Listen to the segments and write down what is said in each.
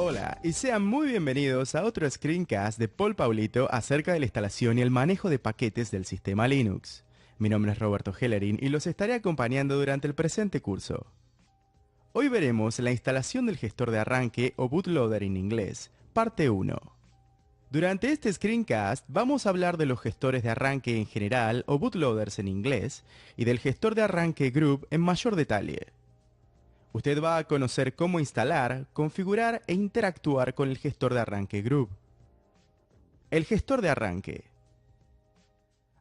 Hola y sean muy bienvenidos a otro screencast de Paul Paulito acerca de la instalación y el manejo de paquetes del sistema Linux. Mi nombre es Roberto Hellerin y los estaré acompañando durante el presente curso. Hoy veremos la instalación del gestor de arranque o bootloader en inglés, parte 1. Durante este screencast vamos a hablar de los gestores de arranque en general o bootloaders en inglés y del gestor de arranque Grub en mayor detalle. Usted va a conocer cómo instalar, configurar e interactuar con el gestor de arranque Grub. El gestor de arranque.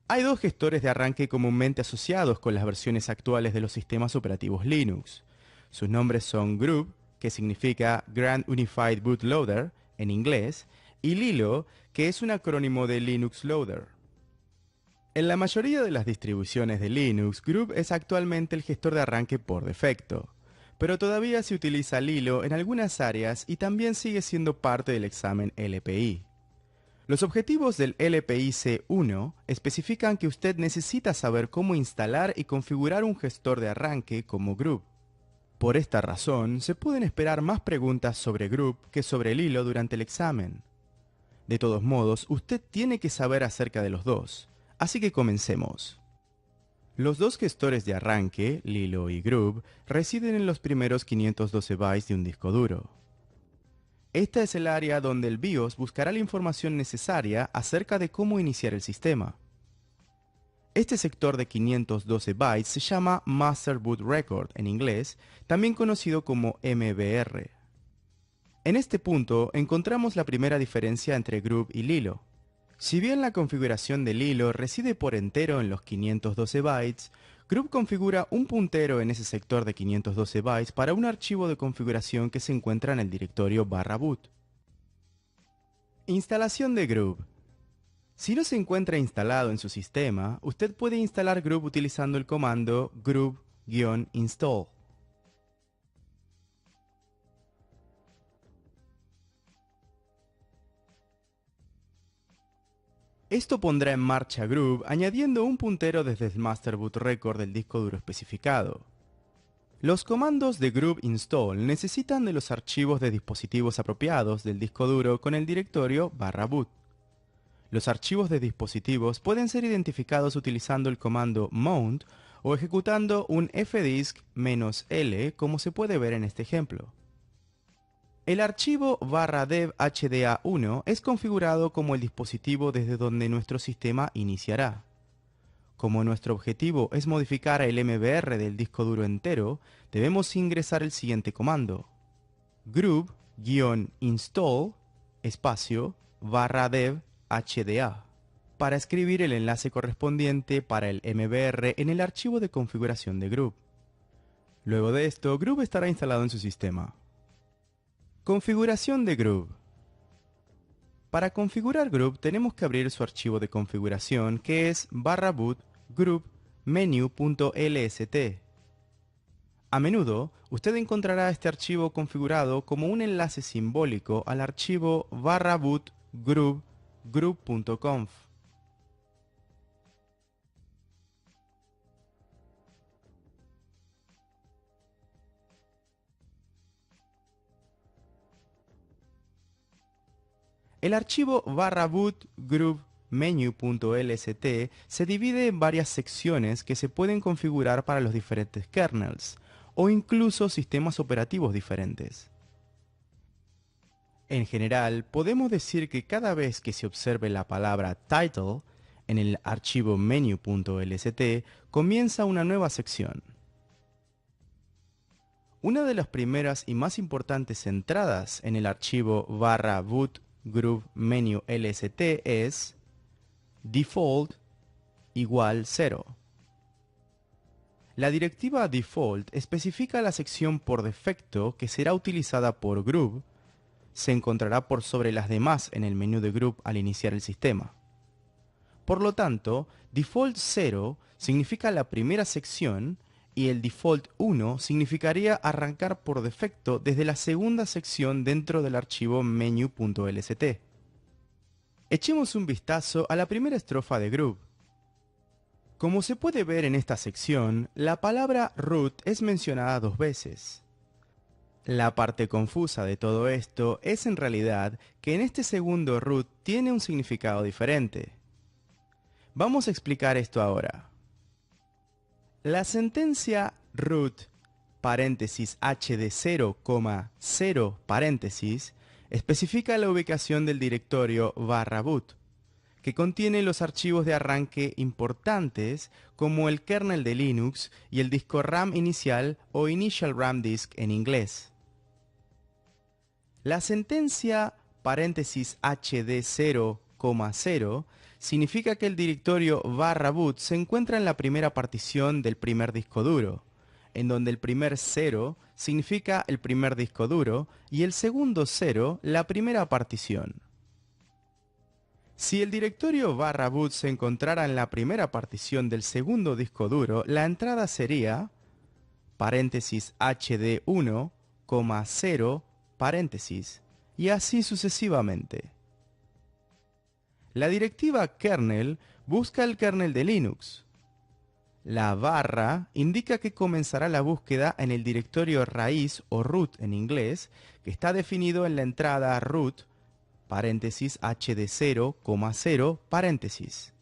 Hay dos gestores de arranque comúnmente asociados con las versiones actuales de los sistemas operativos Linux. Sus nombres son Grub, que significa Grand Unified Bootloader en inglés, y Lilo, que es un acrónimo de Linux Loader. En la mayoría de las distribuciones de Linux, Grub es actualmente el gestor de arranque por defecto, pero todavía se utiliza Lilo en algunas áreas y también sigue siendo parte del examen LPI. Los objetivos del LPI C1 especifican que usted necesita saber cómo instalar y configurar un gestor de arranque como Grub. Por esta razón, se pueden esperar más preguntas sobre Grub que sobre Lilo durante el examen. De todos modos, usted tiene que saber acerca de los dos, así que comencemos. Los dos gestores de arranque, Lilo y Grub, residen en los primeros 512 bytes de un disco duro. Esta es el área donde el BIOS buscará la información necesaria acerca de cómo iniciar el sistema. Este sector de 512 bytes se llama Master Boot Record en inglés, también conocido como MBR. En este punto encontramos la primera diferencia entre Grub y Lilo. Si bien la configuración de Lilo reside por entero en los 512 bytes, Grub configura un puntero en ese sector de 512 bytes para un archivo de configuración que se encuentra en el directorio /boot. Instalación de Grub. Si no se encuentra instalado en su sistema, usted puede instalar Grub utilizando el comando grub-install. Esto pondrá en marcha Grub añadiendo un puntero desde el Master Boot Record del disco duro especificado. Los comandos de grub install necesitan de los archivos de dispositivos apropiados del disco duro con el directorio /boot. Los archivos de dispositivos pueden ser identificados utilizando el comando mount o ejecutando un fdisk-l como se puede ver en este ejemplo. El archivo /dev hda1 es configurado como el dispositivo desde donde nuestro sistema iniciará. Como nuestro objetivo es modificar el MBR del disco duro entero, debemos ingresar el siguiente comando: grub-install espacio /dev hda para escribir el enlace correspondiente para el MBR en el archivo de configuración de Grub. Luego de esto, Grub estará instalado en su sistema. Configuración de Grub. Para configurar Grub tenemos que abrir su archivo de configuración que es /boot grub menu.lst. A menudo, usted encontrará este archivo configurado como un enlace simbólico al archivo /boot grub grub.conf. El archivo /boot grub menu.lst se divide en varias secciones que se pueden configurar para los diferentes kernels o incluso sistemas operativos diferentes. En general, podemos decir que cada vez que se observe la palabra title en el archivo menu.lst, comienza una nueva sección. Una de las primeras y más importantes entradas en el archivo /boot grub menu.lst es default igual 0. La directiva default especifica la sección por defecto que será utilizada por Grub. Se encontrará por sobre las demás en el menú de Grub al iniciar el sistema. Por lo tanto, default 0 significa la primera sección y el default 1 significaría arrancar por defecto desde la segunda sección dentro del archivo menu.lst. Echemos un vistazo a la primera estrofa de Grub. Como se puede ver en esta sección, la palabra root es mencionada dos veces. La parte confusa de todo esto es en realidad que en este segundo root tiene un significado diferente. Vamos a explicar esto ahora. La sentencia root paréntesis hd 0, 0 paréntesis especifica la ubicación del directorio /boot, que contiene los archivos de arranque importantes como el kernel de Linux y el disco RAM inicial o Initial RAM Disk en inglés. La sentencia paréntesis hd 0, 0 significa que el directorio /boot se encuentra en la primera partición del primer disco duro, en donde el primer 0 significa el primer disco duro y el segundo 0 la primera partición. Si el directorio /boot se encontrara en la primera partición del segundo disco duro, la entrada sería paréntesis hd 1, 0 paréntesis, y así sucesivamente. La directiva kernel busca el kernel de Linux. La barra indica que comenzará la búsqueda en el directorio raíz o root en inglés, que está definido en la entrada root, paréntesis hd 0, 0, paréntesis.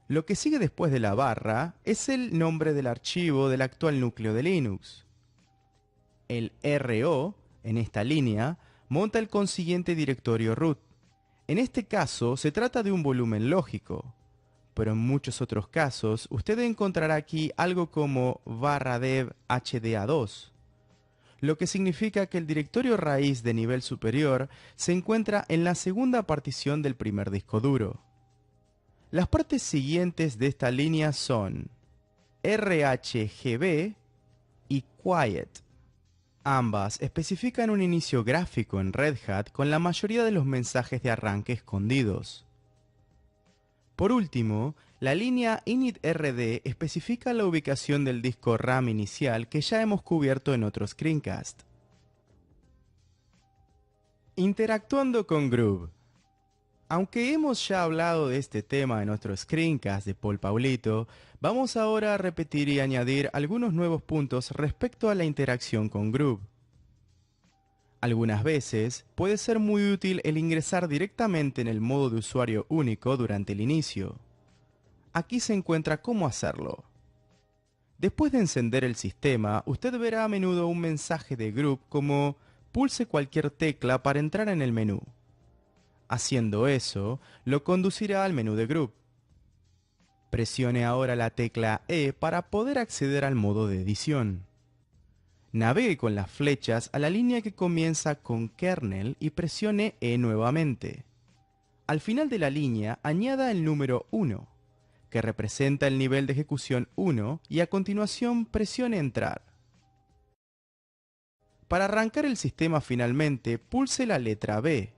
Lo que sigue después de la barra es el nombre del archivo del actual núcleo de Linux. El RO, en esta línea, monta el consiguiente directorio root. En este caso se trata de un volumen lógico, pero en muchos otros casos usted encontrará aquí algo como /dev hda2, lo que significa que el directorio raíz de nivel superior se encuentra en la segunda partición del primer disco duro. Las partes siguientes de esta línea son rhgb y quiet. Ambas especifican un inicio gráfico en Red Hat con la mayoría de los mensajes de arranque escondidos. Por último, la línea initrd especifica la ubicación del disco RAM inicial que ya hemos cubierto en otro screencast. Interactuando con Groove. Aunque hemos ya hablado de este tema en otro screencast de Paul Paulito, vamos ahora a repetir y añadir algunos nuevos puntos respecto a la interacción con Groove. Algunas veces puede ser muy útil el ingresar directamente en el modo de usuario único durante el inicio. Aquí se encuentra cómo hacerlo. Después de encender el sistema, usted verá a menudo un mensaje de Groove como pulse cualquier tecla para entrar en el menú. Haciendo eso, lo conducirá al menú de Groove. Presione ahora la tecla E para poder acceder al modo de edición. Navegue con las flechas a la línea que comienza con kernel y presione E nuevamente. Al final de la línea, añada el número 1, que representa el nivel de ejecución 1, y a continuación presione entrar. Para arrancar el sistema finalmente, pulse la letra B.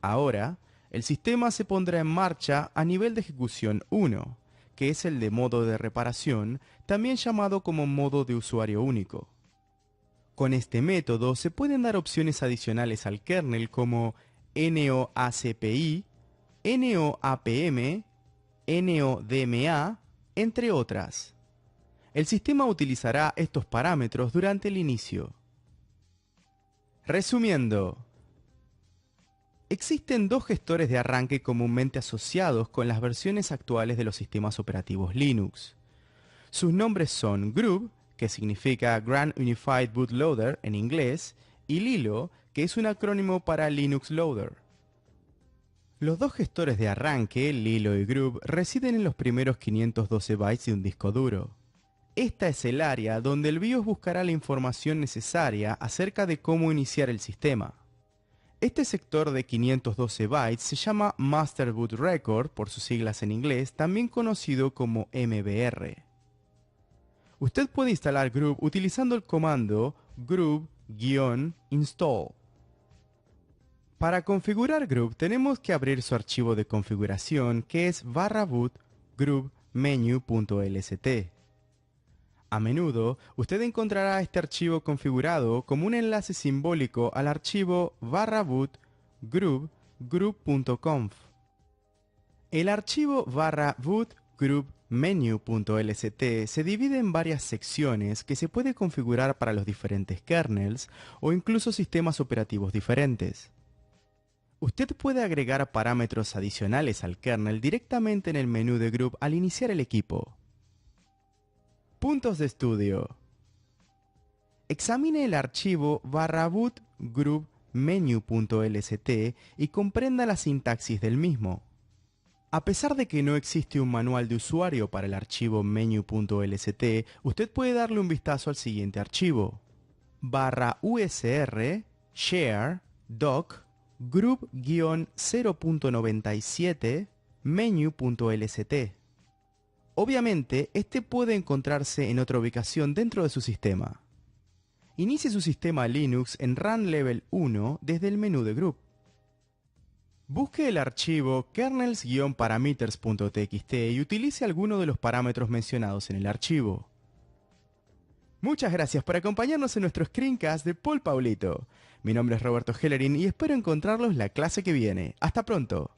Ahora, el sistema se pondrá en marcha a nivel de ejecución 1, que es el de modo de reparación, también llamado como modo de usuario único. Con este método se pueden dar opciones adicionales al kernel como NOACPI, NOAPM, NODMA, entre otras. El sistema utilizará estos parámetros durante el inicio. Resumiendo, existen dos gestores de arranque comúnmente asociados con las versiones actuales de los sistemas operativos Linux. Sus nombres son Groove, que significa Grand Unified Bootloader en inglés, y Lilo, que es un acrónimo para Linux Loader. Los dos gestores de arranque, Lilo y Groove, residen en los primeros 512 bytes de un disco duro. Esta es el área donde el BIOS buscará la información necesaria acerca de cómo iniciar el sistema. Este sector de 512 bytes se llama Master Boot Record, por sus siglas en inglés, también conocido como MBR. Usted puede instalar Groove utilizando el comando groove-install. Para configurar Groove tenemos que abrir su archivo de configuración, que es /boot groovemenu.lst. A menudo, usted encontrará este archivo configurado como un enlace simbólico al archivo /boot groove.conf. El archivo /boot groove Menu.lst se divide en varias secciones que se puede configurar para los diferentes kernels o incluso sistemas operativos diferentes. Usted puede agregar parámetros adicionales al kernel directamente en el menú de Group al iniciar el equipo. Puntos de estudio. Examine el archivo /boot group menu.lst y comprenda la sintaxis del mismo. A pesar de que no existe un manual de usuario para el archivo menu.lst, usted puede darle un vistazo al siguiente archivo: /usr share doc group-0.97 menu.lst. Obviamente, este puede encontrarse en otra ubicación dentro de su sistema. Inicie su sistema Linux en Run Level 1 desde el menú de Group. Busque el archivo kernels-parameters.txt y utilice alguno de los parámetros mencionados en el archivo. Muchas gracias por acompañarnos en nuestro screencast de Paul Paulito. Mi nombre es Roberto Hellerin y espero encontrarlos la clase que viene. ¡Hasta pronto!